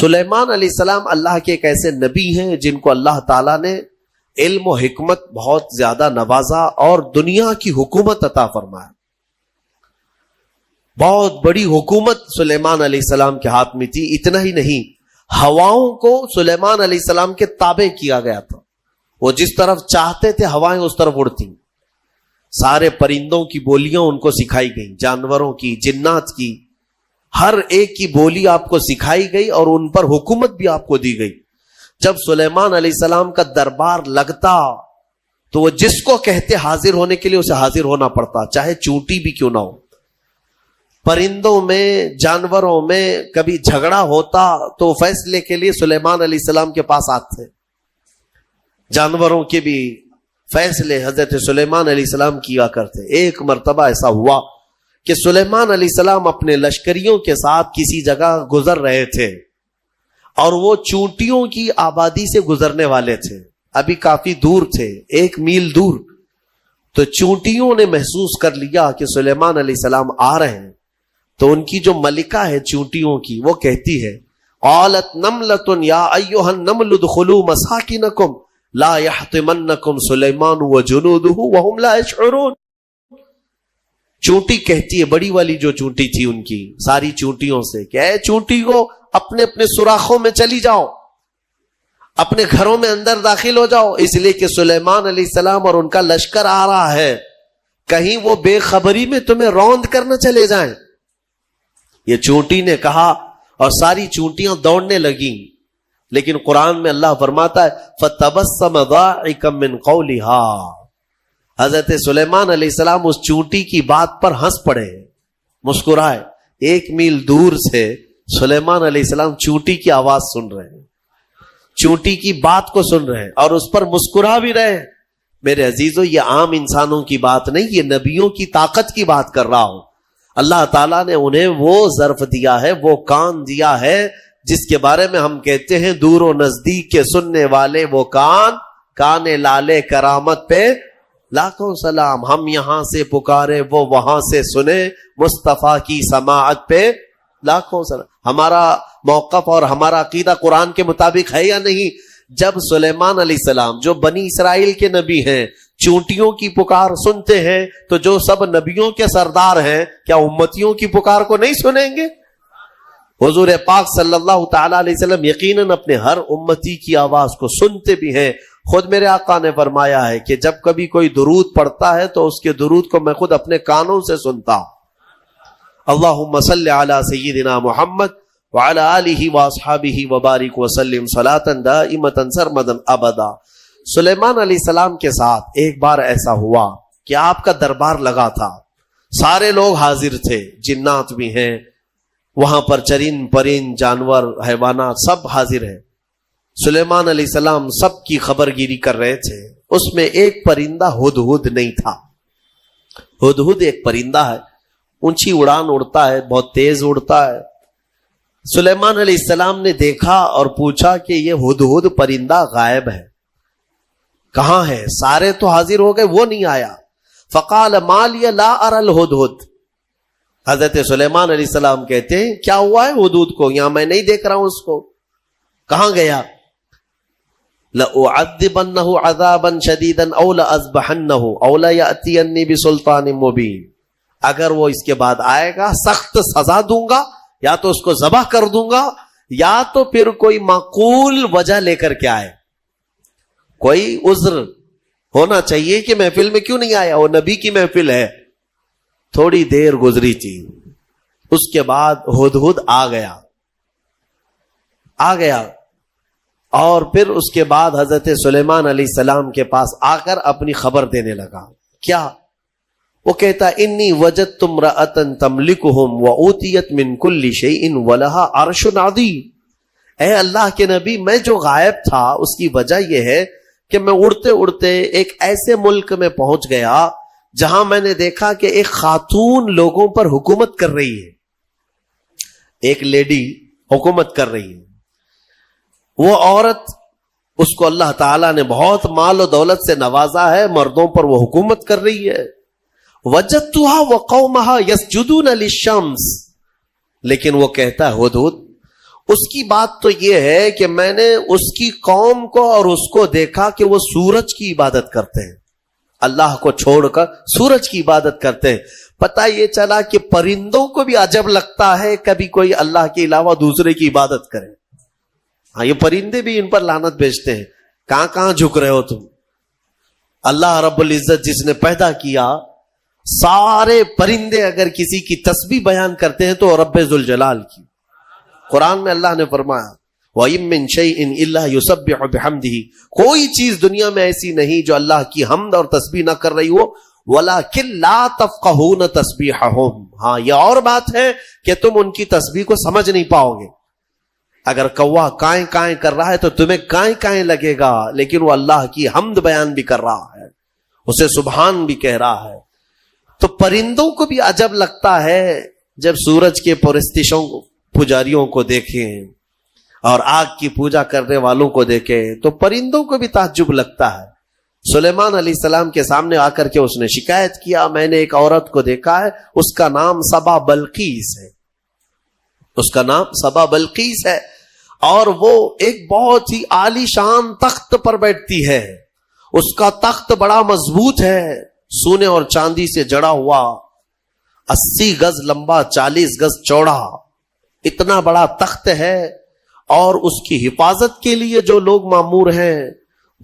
سلیمان علیہ السلام اللہ کے ایک ایسے نبی ہیں جن کو اللہ تعالیٰ نے علم و حکمت بہت زیادہ نوازا اور دنیا کی حکومت عطا فرمایا. بہت بڑی حکومت سلیمان علیہ السلام کے ہاتھ میں تھی. اتنا ہی نہیں، ہواؤں کو سلیمان علیہ السلام کے تابع کیا گیا تھا. وہ جس طرف چاہتے تھے ہوائیں اس طرف اڑتی. سارے پرندوں کی بولیاں ان کو سکھائی گئیں، جانوروں کی، جنات کی، ہر ایک کی بولی آپ کو سکھائی گئی اور ان پر حکومت بھی آپ کو دی گئی. جب سلیمان علیہ السلام کا دربار لگتا تو وہ جس کو کہتے حاضر ہونے کے لیے اسے حاضر ہونا پڑتا، چاہے چونٹی بھی کیوں نہ ہو. پرندوں میں، جانوروں میں کبھی جھگڑا ہوتا تو فیصلے کے لیے سلیمان علیہ السلام کے پاس آتے. جانوروں کے بھی فیصلے حضرت سلیمان علیہ السلام کیا کرتے. ایک مرتبہ ایسا ہوا کہ سلیمان علیہ السلام اپنے لشکریوں کے ساتھ کسی جگہ گزر رہے تھے اور وہ چونٹیوں کی آبادی سے گزرنے والے تھے. ابھی کافی دور تھے، 1 میل دور. تو چونٹیوں نے محسوس کر لیا کہ سلیمان علیہ السلام آ رہے ہیں. تو ان کی جو ملکہ ہے چونٹیوں کی، وہ کہتی ہے قالت نملۃ یا ایھا النمل ادخلوا مساکنکم لا یحطمنکم سلیمان وجنودہ وہم لا یشعرون. چونٹی کہتی ہے، بڑی والی جو چونٹی تھی ان کی ساری چونٹیوں سے، کہ اے چونٹی کو اپنے اپنے سوراخوں میں چلی جاؤ، اپنے گھروں میں اندر داخل ہو جاؤ، اس لیے کہ سلیمان علیہ السلام اور ان کا لشکر آ رہا ہے، کہیں وہ بے خبری میں تمہیں روند کرنا چلے جائیں. یہ چونٹی نے کہا اور ساری چونٹیاں دوڑنے لگیں. لیکن قرآن میں اللہ فرماتا ہے فَتَبَسَّمَ ضَاحِكًا مِّن قَوْلِهَا. حضرت سلیمان علیہ السلام اس چونٹی کی بات پر ہنس پڑے، مسکرائے. 1 میل دور سے سلیمان علیہ السلام چونٹی کی آواز سن رہے ہیں، چونٹی کی بات کو سن رہے ہیں اور اس پر مسکرا بھی رہے ہیں. میرے عزیزو، یہ عام انسانوں کی بات نہیں، یہ نبیوں کی طاقت کی بات کر رہا ہوں. اللہ تعالیٰ نے انہیں وہ ظرف دیا ہے، وہ کان دیا ہے جس کے بارے میں ہم کہتے ہیں دور و نزدیک کے سننے والے وہ کان لالے کرامت پہ لاکھوں سلام. ہم یہاں سے پکارے وہ وہاں سے سنے، مصطفیٰ کی سماعت پہ لاکھوں سلام. ہمارا موقف اور ہمارا عقیدہ قرآن کے مطابق ہے یا نہیں؟ جب سلیمان علیہ السلام جو بنی اسرائیل کے نبی ہیں چونٹیوں کی پکار سنتے ہیں تو جو سب نبیوں کے سردار ہیں کیا امتیوں کی پکار کو نہیں سنیں گے؟ حضور پاک صلی اللہ تعالی علیہ وسلم یقیناً اپنے ہر امتی کی آواز کو سنتے بھی ہیں. خود میرے آقا نے فرمایا ہے کہ جب کبھی کوئی درود پڑھتا ہے تو اس کے درود کو میں خود اپنے کانوں سے سنتا ہوں. اللہم صلی علی سیدنا محمد وعلی آلہ واصحابہ وبارک وسلم صلاۃ دائمۃ سرمدا ابدا. سلیمان علیہ السلام کے ساتھ ایک بار ایسا ہوا کہ آپ کا دربار لگا تھا، سارے لوگ حاضر تھے، جنات بھی ہیں وہاں پر، چرند پرند جانور حیوانات سب حاضر ہیں. سلیمان علیہ السلام سب کی خبر گیری کر رہے تھے. اس میں ایک پرندہ ہدہد نہیں تھا. ہدہد ایک پرندہ ہے، اونچی اڑان اڑتا ہے، بہت تیز اڑتا ہے. سلیمان علیہ السلام نے دیکھا اور پوچھا کہ یہ ہدہد پرندہ غائب ہے، کہاں ہے؟ سارے تو حاضر ہو گئے، وہ نہیں آیا. فقال ما لی لا اری الہدہد. حضرت سلیمان علیہ السلام کہتے ہیں کیا ہوا ہے ہدہد کو؟ یہاں میں نہیں دیکھ رہا ہوں اس کو، کہاں گیا؟ لَأُعَذِّبَنَّهُ عَذَابًا شَدِيدًا أَوْ لَأَذْبَحَنَّهُ أَوْ لَيَأْتِيَنِّي بِسُلْطَانٍ مُبِينٍ. اگر وہ اس کے بعد آئے گا سخت سزا دوں گا، یا تو اس کو ذبح کر دوں گا، یا تو پھر کوئی معقول وجہ لے کر کے آئے، کوئی عذر ہونا چاہیے کہ محفل میں کیوں نہیں آیا. وہ نبی کی محفل ہے. تھوڑی دیر گزری تھی، اس کے بعد ہدہد آ گیا اور پھر اس کے بعد حضرت سلیمان علیہ السلام کے پاس آ کر اپنی خبر دینے لگا. کیا؟ وہ کہتا انی وجدت امرأة تملکہم وأوتیت من کل شیء ولہا عرش عظیم. اے اللہ کے نبی، میں جو غائب تھا اس کی وجہ یہ ہے کہ میں اڑتے اڑتے ایک ایسے ملک میں پہنچ گیا جہاں میں نے دیکھا کہ ایک خاتون لوگوں پر حکومت کر رہی ہے، ایک لیڈی حکومت کر رہی ہے. وہ عورت، اس کو اللہ تعالیٰ نے بہت مال و دولت سے نوازا ہے، مردوں پر وہ حکومت کر رہی ہے. وجدتها وقومها يسجدون للشمس. لیکن وہ کہتا ہے ہدہد، اس کی بات تو یہ ہے کہ میں نے اس کی قوم کو اور اس کو دیکھا کہ وہ سورج کی عبادت کرتے ہیں، اللہ کو چھوڑ کر سورج کی عبادت کرتے ہیں۔ پتہ یہ چلا کہ پرندوں کو بھی عجب لگتا ہے کبھی کوئی اللہ کے علاوہ دوسرے کی عبادت کرے۔ ہاں، یہ پرندے بھی ان پر لعنت بھیجتے ہیں، کہاں کہاں جھک رہے ہو تم؟ اللہ رب العزت جس نے پیدا کیا، سارے پرندے اگر کسی کی تسبیح بیان کرتے ہیں تو رب ذوالجلال کی۔ قرآن میں اللہ نے فرمایا وَإِن مِّن شَيْءٍ إِلَّا يُسَبِّحُ بِحَمْدِهِ، کوئی چیز دنیا میں ایسی نہیں جو اللہ کی حمد اور تسبیح نہ کر رہی ہو، وَلَكِن لَا تَفْقَهُونَ تَسْبِيحَهُمْ، ہاں یہ اور بات ہے کہ تم ان کی تسبیح کو سمجھ نہیں پاؤ گے۔ اگر کوا کائیں کائیں کر رہا ہے تو تمہیں کائیں کائیں لگے گا، لیکن وہ اللہ کی حمد بیان بھی کر رہا ہے، اسے سبحان بھی کہہ رہا ہے۔ تو پرندوں کو بھی عجب لگتا ہے جب سورج کے پرستشوں پجاریوں کو دیکھیں اور آگ کی پوجا کرنے والوں کو دیکھیں تو پرندوں کو بھی تعجب لگتا ہے۔ سلیمان علیہ السلام کے سامنے آ کر کے اس نے شکایت کیا، میں نے ایک عورت کو دیکھا ہے، اس کا نام سبا بلقیس ہے، اس کا نام سبا بلقیس ہے، اور وہ ایک بہت ہی عالی شان تخت پر بیٹھتی ہے، اس کا تخت بڑا مضبوط ہے، سونے اور چاندی سے جڑا ہوا، 80 گز لمبا 40 گز چوڑا، اتنا بڑا تخت ہے، اور اس کی حفاظت کے لیے جو لوگ مامور ہیں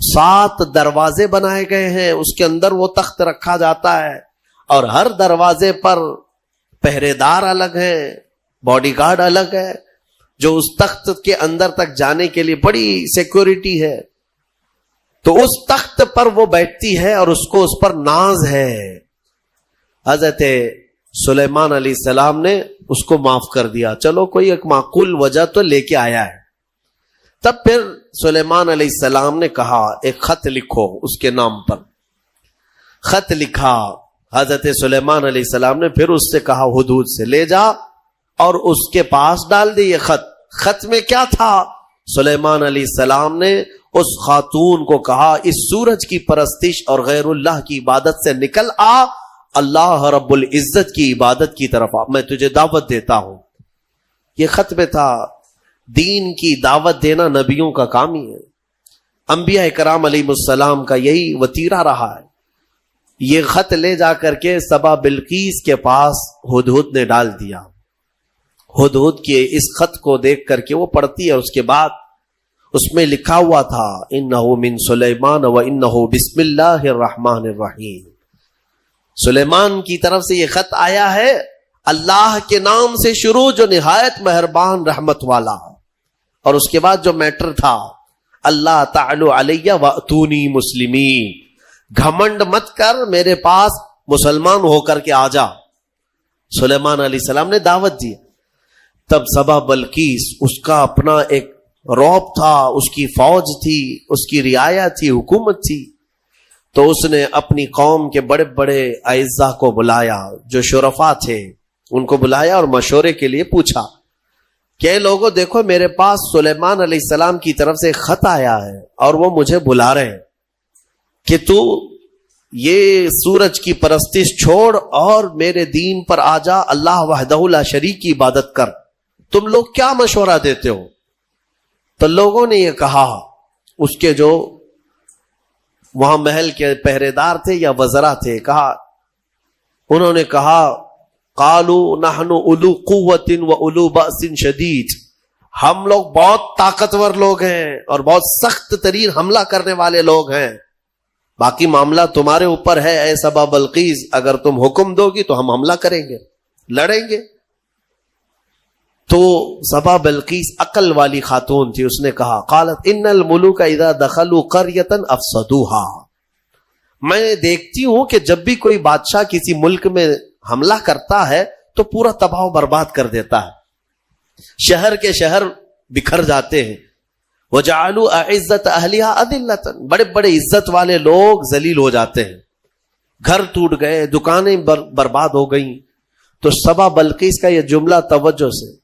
7 دروازے بنائے گئے ہیں، اس کے اندر وہ تخت رکھا جاتا ہے، اور ہر دروازے پر پہرے دار الگ ہیں، باڈی گارڈ الگ ہے، جو اس تخت کے اندر تک جانے کے لیے بڑی سیکورٹی ہے۔ تو اس تخت پر وہ بیٹھتی ہے اور اس کو اس پر ناز ہے۔ حضرت سلیمان علیہ السلام نے اس کو معاف کر دیا، چلو کوئی ایک معقول وجہ تو لے کے آیا ہے۔ تب پھر سلیمان علیہ السلام نے کہا ایک خط لکھو اس کے نام پر۔ خط لکھا، حضرت سلیمان علیہ السلام نے پھر اس سے کہا ہدہد سے لے جا اور اس کے پاس ڈال دے یہ خط۔ خط میں کیا تھا؟ سلیمان علیہ السلام نے اس خاتون کو کہا اس سورج کی پرستش اور غیر اللہ کی عبادت سے نکل آ، اللہ رب العزت کی عبادت کی طرف آ، میں تجھے دعوت دیتا ہوں۔ یہ خط میں تھا۔ دین کی دعوت دینا نبیوں کا کام ہی ہے، انبیاء کرام علیہ السلام کا یہی وتیرہ رہا ہے۔ یہ خط لے جا کر کے سبا بلقیس کے پاس ہدہد نے ڈال دیا۔ ہدہد کے اس خط کو دیکھ کر کے وہ پڑھتی ہے، اس کے بعد اس میں لکھا ہوا تھا انہ من سلیمان و انہ بسم اللہ الرحمن الرحیم، سلیمان کی طرف سے یہ خط آیا ہے، اللہ کے نام سے شروع جو نہایت مہربان رحمت والا، اور اس کے بعد جو میٹر تھا اللہ تعالی علیہ واتونی مسلمین، گھمنڈ مت کر، میرے پاس مسلمان ہو کر کے آ جا۔ سلیمان علیہ السلام نے دعوت دی۔ تب سبا بلقیس، اس کا اپنا ایک رعب تھا، اس کی فوج تھی، اس کی رعایا تھی، حکومت تھی، تو اس نے اپنی قوم کے بڑے بڑے اعزاء کو بلایا، جو شرفاء تھے ان کو بلایا اور مشورے کے لیے پوچھا کہ لوگوں دیکھو میرے پاس سلیمان علیہ السلام کی طرف سے خط آیا ہے اور وہ مجھے بلا رہے ہیں کہ تو یہ سورج کی پرستش چھوڑ اور میرے دین پر آ جا، اللہ وحدہ لا شریک کی عبادت کر، تم لوگ کیا مشورہ دیتے ہو؟ تو لوگوں نے یہ کہا، اس کے جو وہاں محل کے پہرے دار تھے یا وزراء تھے، انہوں نے کہا قالوا نحن اولو قوت و اولو بأس شدید، ہم لوگ بہت طاقتور لوگ ہیں اور بہت سخت ترین حملہ کرنے والے لوگ ہیں، باقی معاملہ تمہارے اوپر ہے اے سبا بلقیس، اگر تم حکم دو گی تو ہم حملہ کریں گے، لڑیں گے۔ تو سبا بلقیس عقل والی خاتون تھی، اس نے کہا قالت ان الملوک اذا دخلوا قریۃ افسدوها، میں دیکھتی ہوں کہ جب بھی کوئی بادشاہ کسی ملک میں حملہ کرتا ہے تو پورا تباہ و برباد کر دیتا ہے، شہر کے شہر بکھر جاتے ہیں، وجعلوا اعزت اہلھا اذلۃ، بڑے بڑے عزت والے لوگ ذلیل ہو جاتے ہیں، گھر ٹوٹ گئے، دکانیں برباد ہو گئیں۔ تو سبا بلقیس کا یہ جملہ توجہ سے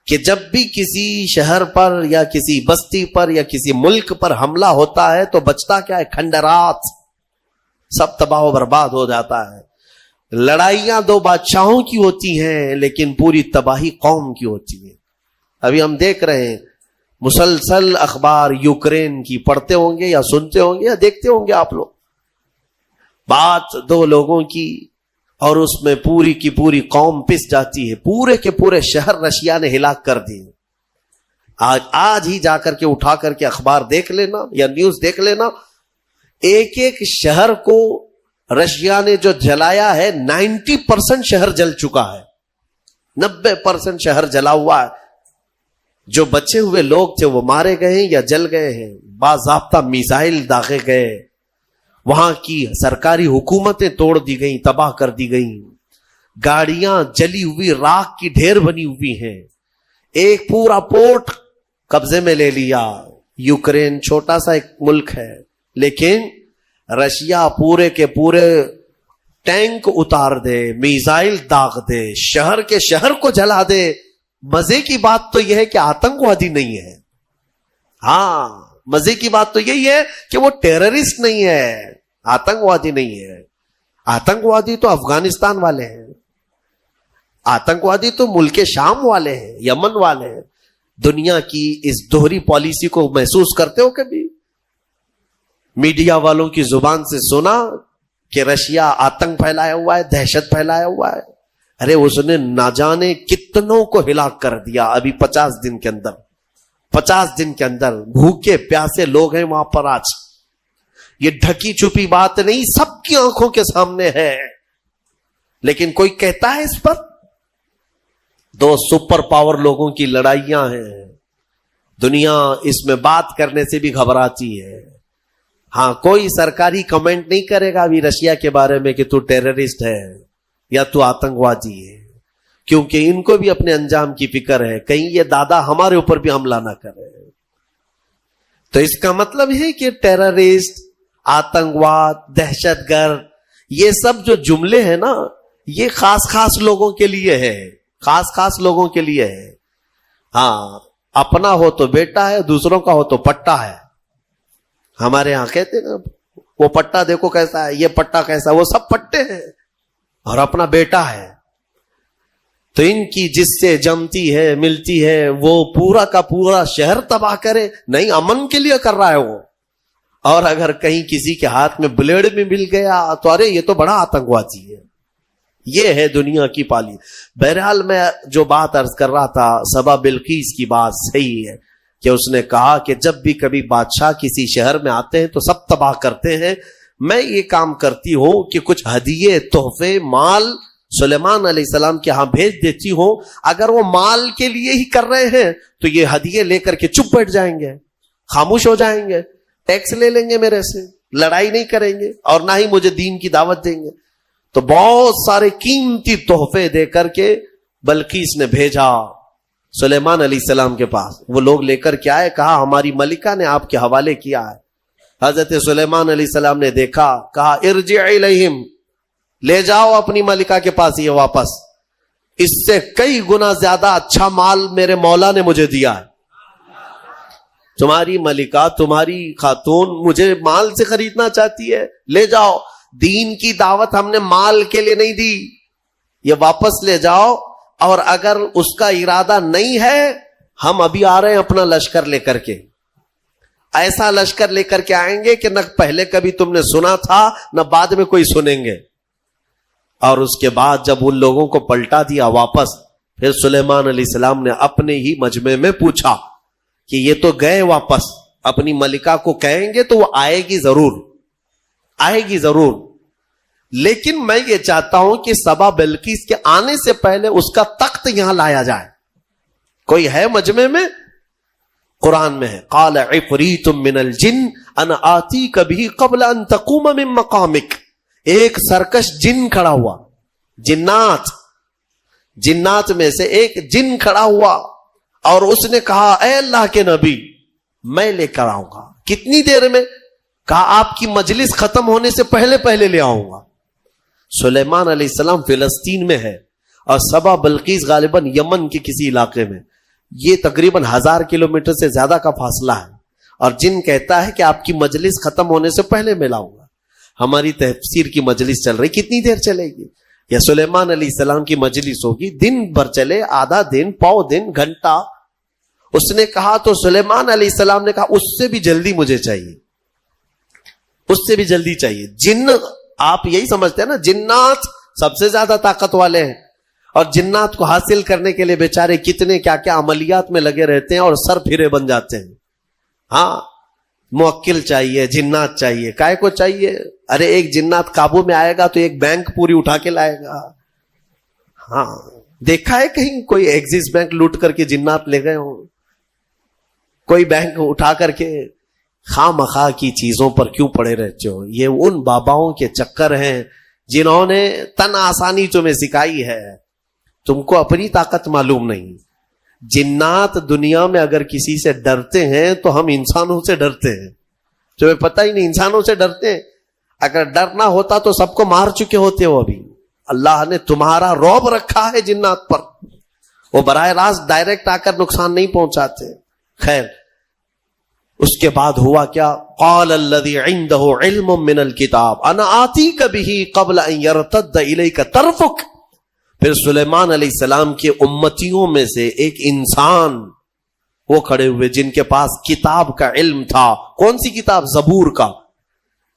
کہ جب بھی کسی شہر پر یا کسی بستی پر یا کسی ملک پر حملہ ہوتا ہے تو بچتا کیا ہے؟ کھنڈرات، سب تباہ و برباد ہو جاتا ہے۔ لڑائیاں دو بادشاہوں کی ہوتی ہیں لیکن پوری تباہی قوم کی ہوتی ہے۔ ابھی ہم دیکھ رہے ہیں مسلسل اخبار یوکرین کی پڑھتے ہوں گے یا سنتے ہوں گے یا دیکھتے ہوں گے آپ لوگ. بات دو لوگوں کی اور اس میں پوری کی پوری قوم پس جاتی ہے. پورے کے پورے شہر رشیا نے ہلاک کر دیے. آج ہی جا کر کے اٹھا کر کے اخبار دیکھ لینا یا نیوز دیکھ لینا, ایک ایک شہر کو رشیا نے جو جلایا ہے 90% شہر جل چکا ہے. 90% شہر جلا ہوا ہے. جو بچے ہوئے لوگ تھے وہ مارے گئے ہیں یا جل گئے ہیں. باضابطہ میزائل داغے گئے. وہاں کی سرکاری حکومتیں توڑ دی گئیں, تباہ کر دی گئیں. گاڑیاں جلی ہوئی راکھ کی ڈھیر بنی ہوئی ہیں. ایک پورا پورٹ قبضے میں لے لیا. یوکرین چھوٹا سا ایک ملک ہے, لیکن رشیا پورے کے پورے ٹینک اتار دے, میزائل داغ دے, شہر کے شہر کو جلا دے. مزے کی بات تو یہ ہے کہ آتنکوادی نہیں ہے. ہاں, مزے کی بات تو یہی ہے کہ وہ ٹیررسٹ نہیں ہے, آتنکوادی نہیں ہے. آتنکوادی تو افغانستان والے ہیں, آتنکوادی تو ملک شام والے ہیں, یمن والے ہیں. دنیا کی اس دوہری پالیسی کو محسوس کرتے ہو کبھی؟ میڈیا والوں کی زبان سے سنا کہ رشیا آتنک پھیلایا ہوا ہے, دہشت پھیلایا ہوا ہے. ارے اس نے نہ جانے کتنوں کو ہلاک کر دیا ابھی 50 دن کے اندر. 50 دن کے اندر بھوکے پیاسے لوگ ہیں وہاں پر. آج یہ ڈھکی چھپی بات نہیں, سب کی آنکھوں کے سامنے ہے. لیکن کوئی کہتا ہے اس پر؟ دو سپر پاور لوگوں کی لڑائیاں ہیں. دنیا اس میں بات کرنے سے بھی گھبراتی ہے. ہاں, کوئی سرکاری کمنٹ نہیں کرے گا ابھی رشیا کے بارے میں کہ تو ٹیررسٹ ہے یا تو آتنکوادی ہے, کیونکہ ان کو بھی اپنے انجام کی فکر ہے, کہیں یہ دادا ہمارے اوپر بھی حملہ نہ کرے. تو اس کا مطلب ہے کہ ٹیررسٹ, آتنکواد, دہشت گرد, یہ سب جو جملے ہیں نا, یہ خاص خاص لوگوں کے لیے ہے, خاص خاص لوگوں کے لیے ہے. ہاں, اپنا ہو تو بیٹا ہے, دوسروں کا ہو تو پٹا ہے. ہمارے ہاں کہتے ہیں نا, وہ پٹا دیکھو کیسا ہے, یہ پٹا کیسا ہے, وہ سب پٹے ہیں اور اپنا بیٹا ہے. تو ان کی جس سے جمتی ہے ملتی ہے وہ پورا کا پورا شہر تباہ کرے, نہیں امن کے لیے کر رہا ہے وہ. اور اگر کہیں کسی کے ہاتھ میں بلیڈ بھی مل گیا تو ارے یہ تو بڑا آتنکوادی ہے. یہ ہے دنیا کی پالی. بہرحال میں جو بات عرض کر رہا تھا, سبا بلقیس کی بات صحیح ہے کہ اس نے کہا کہ جب بھی کبھی بادشاہ کسی شہر میں آتے ہیں تو سب تباہ کرتے ہیں. میں یہ کام کرتی ہوں کہ کچھ ہدیے, تحفے, مال سلیمان علیہ السلام کے ہاں بھیج دیتی ہوں. اگر وہ مال کے لیے ہی کر رہے ہیں تو یہ ہدیے لے کر کے چپ بیٹھ جائیں گے, خاموش ہو جائیں گے, ٹیکس لے لیں گے میرے سے, لڑائی نہیں کریں گے اور نہ ہی مجھے دین کی دعوت دیں گے. تو بہت سارے قیمتی تحفے دے کر کے بلقیس نے بھیجا سلیمان علیہ السلام کے پاس. وہ لوگ لے کر کے آئے, کہا ہماری ملکہ نے آپ کے حوالے کیا ہے. حضرت سلیمان علیہ السلام نے دیکھا, کہا ارجع الیہم, لے جاؤ اپنی ملکہ کے پاس یہ واپس, اس سے کئی گنا زیادہ اچھا مال میرے مولا نے مجھے دیا ہے. تمہاری ملکہ, تمہاری خاتون مجھے مال سے خریدنا چاہتی ہے, لے جاؤ. دین کی دعوت ہم نے مال کے لیے نہیں دی, یہ واپس لے جاؤ. اور اگر اس کا ارادہ نہیں ہے, ہم ابھی آ رہے ہیں اپنا لشکر لے کر کے. ایسا لشکر لے کر کے آئیں گے کہ نہ پہلے کبھی تم نے سنا تھا نہ بعد میں کوئی سنیں گے. اور اس کے بعد جب ان لوگوں کو پلٹا دیا واپس, پھر سلیمان علیہ السلام نے اپنے ہی مجمع میں پوچھا کہ یہ تو گئے واپس, اپنی ملکہ کو کہیں گے تو وہ آئے گی ضرور, آئے گی ضرور, لیکن میں یہ چاہتا ہوں کہ سبا بلقیس کے آنے سے پہلے اس کا تخت یہاں لایا جائے. کوئی ہے مجمع میں؟ قرآن میں ہے, قال عفریت من الجن انا آتیک بہ قبل ان تقوم من مقامک. ایک سرکش جن کھڑا ہوا, جنات میں سے ایک جن کھڑا ہوا اور اس نے کہا اے اللہ کے نبی میں لے کر آؤں گا. کتنی دیر میں؟ کہا آپ کی مجلس ختم ہونے سے پہلے لے آؤں گا. سلیمان علیہ السلام فلسطین میں ہے اور سبا بلقیس غالباً یمن کے کسی علاقے میں. یہ تقریباً 1000 کلومیٹر سے زیادہ کا فاصلہ ہے, اور جن کہتا ہے کہ آپ کی مجلس ختم ہونے سے پہلے میں لاؤں گا. ہماری تفسیر کی مجلس چل رہی, کتنی دیر چلے گی؟ یا سلیمان علیہ السلام کی مجلس ہوگی دن بھر چلے, آدھا دن, پاؤ دن, گھنٹہ, اس نے کہا تو سلیمان علیہ السلام نے کہا اس سے بھی جلدی مجھے چاہیے، اس سے بھی جلدی چاہیے۔ جن آپ یہی سمجھتے ہیں نا جنات سب سے زیادہ طاقت والے ہیں، اور جنات کو حاصل کرنے کے لیے بیچارے کتنے کیا کیا عملیات میں لگے رہتے ہیں اور سر پھرے بن جاتے ہیں۔ ہاں موکل چاہیے، جنات چاہیے، کائے کو چاہیے؟ ارے ایک جنات قابو میں آئے گا تو ایک بینک پوری اٹھا کے لائے گا۔ ہاں دیکھا ہے کہیں کوئی ایکسس بینک لوٹ کر کے جنات لے گئے ہوں؟ کوئی بینک اٹھا کر کے خواہ مخواہ کی چیزوں پر کیوں پڑے رہتے ہو؟ یہ ان باباؤں کے چکر ہیں جنہوں نے تن آسانی تمہیں سکھائی ہے، تم کو اپنی طاقت معلوم نہیں۔ جنات دنیا میں اگر کسی سے ڈرتے ہیں تو ہم انسانوں سے ڈرتے ہیں، تمہیں پتہ ہی نہیں انسانوں سے ڈرتے ہیں۔ اگر ڈرنا ہوتا تو سب کو مار چکے ہوتے ہو ابھی۔ اللہ نے تمہارا رعب رکھا ہے جنات پر، وہ براہ راست ڈائریکٹ آ کر نقصان نہیں پہنچاتے۔ خیر اس کے بعد ہوا کیا؟ قال الذی عنده علم من الکتاب انا آتیک به قبل ان یرتد الیک طرفک۔ پھر سلیمان علیہ السلام کے امتیوں میں سے ایک انسان وہ کھڑے ہوئے جن کے پاس کتاب کا علم تھا۔ کون سی کتاب؟ زبور کا۔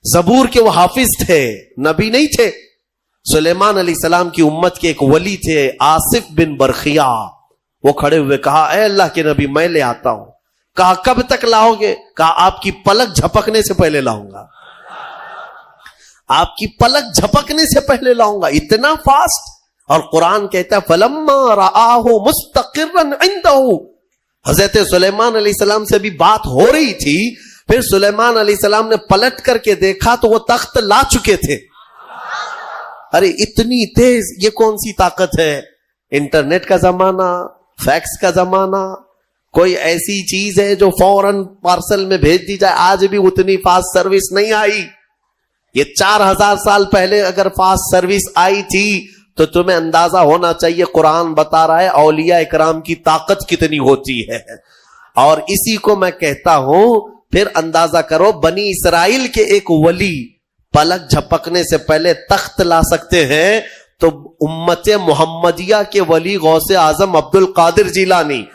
زبور کے وہ حافظ تھے، نبی نہیں تھے۔ سلیمان علیہ السلام کی امت کے ایک ولی تھے آصف بن برخیا، وہ کھڑے ہوئے کہا اے اللہ کے نبی میں لے آتا ہوں۔ کہا کب تک لاؤ گے؟ کہا آپ کی پلک جھپکنے سے پہلے لاؤں گا، آپ کی پلک جھپکنے سے پہلے لاؤں گا، اتنا فاسٹ۔ اور قرآن کہتا ہے فَلَمَّا رَآهُ مُسْتَقِرًّا عِنْدَهُ۔ حضرت سلیمان علیہ السلام سے بھی بات ہو رہی تھی، پھر سلیمان علیہ السلام نے پلٹ کر کے دیکھا تو وہ تخت لا چکے تھے۔ ارے اتنی تیز یہ کون سی طاقت ہے؟ انٹرنیٹ کا زمانہ، فیکس کا زمانہ، کوئی ایسی چیز ہے جو فوراً پارسل میں بھیج دی جائے؟ آج بھی اتنی فاسٹ سروس نہیں آئی۔ یہ 4000 سال پہلے اگر فاسٹ سروس آئی تھی تو تمہیں اندازہ ہونا چاہیے قرآن بتا رہا ہے اولیاء اکرام کی طاقت کتنی ہوتی ہے۔ اور اسی کو میں کہتا ہوں پھر اندازہ کرو بنی اسرائیل کے ایک ولی پلک جھپکنے سے پہلے تخت لا سکتے ہیں، تو امت محمدیہ کے ولی غوث اعظم عبد القادر جیلانی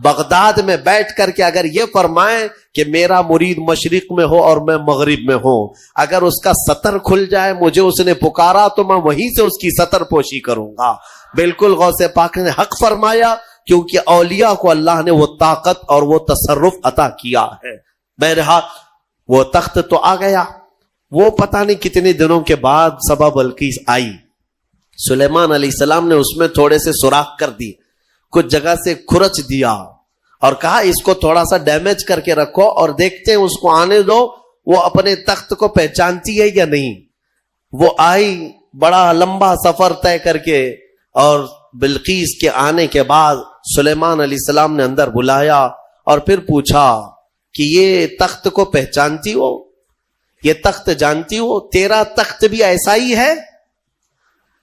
بغداد میں بیٹھ کر کے اگر یہ فرمائیں کہ میرا مرید مشرق میں ہو اور میں مغرب میں ہوں، اگر اس کا سطر کھل جائے مجھے اس نے پکارا تو میں وہیں سے اس کی سطر پوشی کروں گا۔ بالکل غوث پاک نے حق فرمایا، کیونکہ اولیاء کو اللہ نے وہ طاقت اور وہ تصرف عطا کیا ہے۔ بہرحال وہ تخت تو آ گیا، وہ پتہ نہیں کتنے دنوں کے بعد سبا بلقیس آئی، سلیمان علیہ السلام نے اس میں تھوڑے سے سوراخ کر دی، کچھ جگہ سے کھرچ دیا اور کہا اس کو تھوڑا سا ڈیمیج کر کے رکھو اور دیکھتے ہیں اس کو آنے دو وہ اپنے تخت کو پہچانتی ہے یا نہیں۔ وہ آئی بڑا لمبا سفر طے کر کے، اور بلقیس کے آنے کے بعد سلیمان علیہ السلام نے اندر بلایا اور پھر پوچھا کہ یہ تخت کو پہچانتی ہو، یہ تخت جانتی ہو، تیرا تخت بھی ایسا ہی ہے؟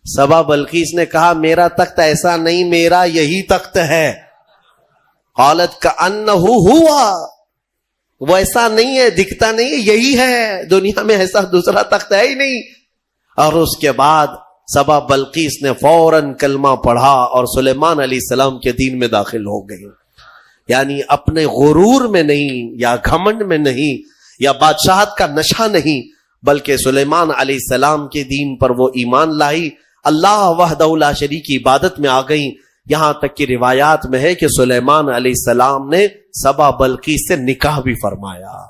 سبا بلقیس نے کہا میرا تخت ایسا نہیں، میرا یہی تخت ہے۔ قالت کأنہ ہوا، وہ ایسا نہیں ہے، دکھتا نہیں ہے، یہی ہے، دنیا میں ایسا دوسرا تخت ہے ہی نہیں۔ اور اس کے بعد سبا بلقیس نے فوراً کلمہ پڑھا اور سلیمان علیہ السلام کے دین میں داخل ہو گئی۔ یعنی اپنے غرور میں نہیں یا گھمنڈ میں نہیں یا بادشاہت کا نشہ نہیں، بلکہ سلیمان علیہ السلام کے دین پر وہ ایمان لائی، اللہ وحدہ لا شریک کی عبادت میں آ گئی۔ یہاں تک کہ روایات میں ہے کہ سلیمان علیہ السلام نے سبا بلقیس سے نکاح بھی فرمایا۔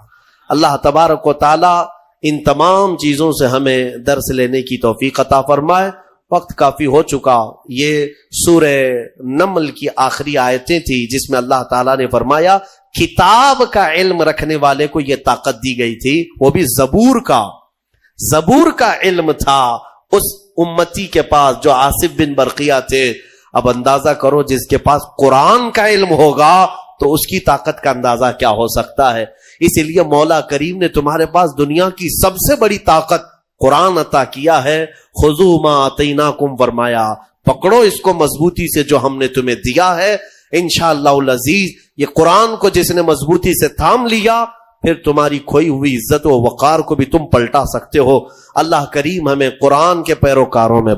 اللہ تبارک و تعالی ان تمام چیزوں سے ہمیں درس لینے کی توفیق عطا فرمائے۔ وقت کافی ہو چکا، یہ سورہ نمل کی آخری آیتیں تھی جس میں اللہ تعالیٰ نے فرمایا کتاب کا علم رکھنے والے کو یہ طاقت دی گئی تھی، وہ بھی زبور کا علم تھا اس امتی کے پاس جو آصف بن برقیہ تھے۔ اب اندازہ کرو جس کے پاس قرآن کا علم ہوگا تو اس کی طاقت کا اندازہ کیا ہو سکتا ہے۔ اس لیے مولا کریم نے تمہارے پاس دنیا کی سب سے بڑی طاقت قرآن عطا کیا ہے۔ خذوا ما آتیناکم، فرمایا پکڑو اس کو مضبوطی سے جو ہم نے تمہیں دیا ہے۔ انشاءاللہ العزیز یہ قرآن کو جس نے مضبوطی سے تھام لیا پھر تمہاری کھوئی ہوئی عزت و وقار کو بھی تم پلٹا سکتے ہو۔ اللہ کریم ہمیں قرآن کے پیروکاروں میں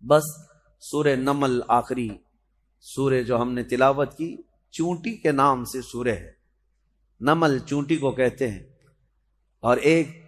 بس سورہ نمل آخری سورہ جو ہم نے تلاوت کی چونٹی کے نام سے سورہ ہے، نمل چونٹی کو کہتے ہیں، اور ایک